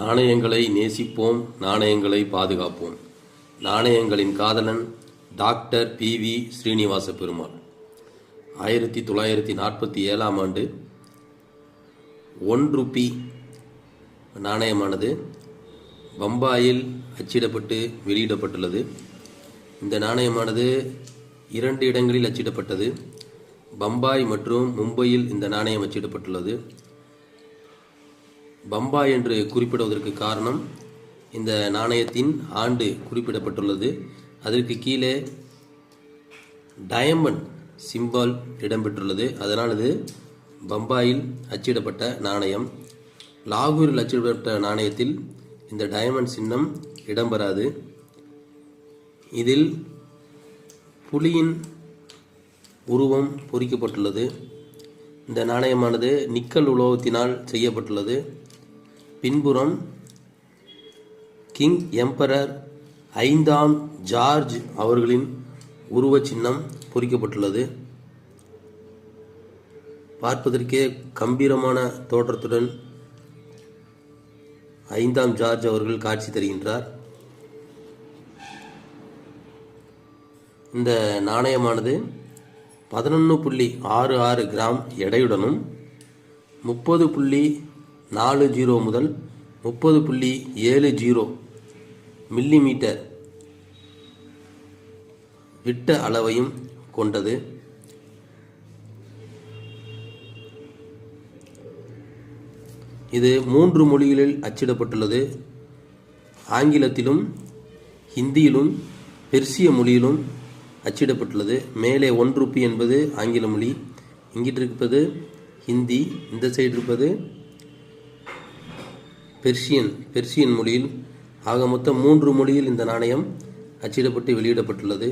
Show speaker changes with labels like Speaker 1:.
Speaker 1: நாணயங்களை நேசிப்போம், நாணயங்களை பாதுகாப்போம். நாணயங்களின் காதலன் டாக்டர் பி.வி. ஸ்ரீனிவாச பெருமாள். 1947ஆம் ஆண்டு 1 ரூபி நாணயமானது பம்பாயில் அச்சிடப்பட்டு வெளியிடப்பட்டுள்ளது. இந்த நாணயமானது 2 இடங்களில் அச்சிடப்பட்டது. பம்பாய் மற்றும் மும்பையில் இந்த நாணயம் அச்சிடப்பட்டுள்ளது. பம்பாய் என்று குறிப்பிடுவதற்கு காரணம், இந்த நாணயத்தின் ஆண்டு குறிப்பிடப்பட்டுள்ளது. அதற்கு கீழே டயமண்ட் சிம்பல் இடம்பெற்றுள்ளது. அதனால் இது பம்பாயில் அச்சிடப்பட்ட நாணயம். லாகூரில் அச்சிடப்பட்ட நாணயத்தில் இந்த டயமண்ட் சின்னம் இடம்பெறாது. இதில் புலியின் உருவம் பொறிக்கப்பட்டுள்ளது. இந்த நாணயமானது நிக்கல் உலோகத்தினால் செய்யப்பட்டுள்ளது. பின்புறம் கிங் எம்பரர் 5ஆம் ஜார்ஜ் அவர்களின் உருவ சின்னம் பொறிக்கப்பட்டுள்ளது. பார்ப்பதற்கே கம்பீரமான தோற்றத்துடன் 5ஆம் ஜார்ஜ் அவர்கள் காட்சி தருகின்றார். இந்த நாணயமானது 11.66 கிராம் எடையுடனும் 30.40 முதல் 30.70 மில்லிமீட்டர் விட்ட அளவையும் கொண்டது. இது 3 மொழிகளில் அச்சிடப்பட்டுள்ளது. ஆங்கிலத்திலும், ஹிந்தியிலும், பெர்சிய மொழியிலும் அச்சிடப்பட்டுள்ளது. மேலே 1 ரூபி என்பது ஆங்கில மொழி, இங்கிட்டு இருப்பது ஹிந்தி, இந்த சைடு இருப்பது பெர்சியன் மொழியில். ஆக மொத்தம் 3 மொழியில் இந்த நாணயம் அச்சிடப்பட்டு வெளியிடப்பட்டுள்ளது.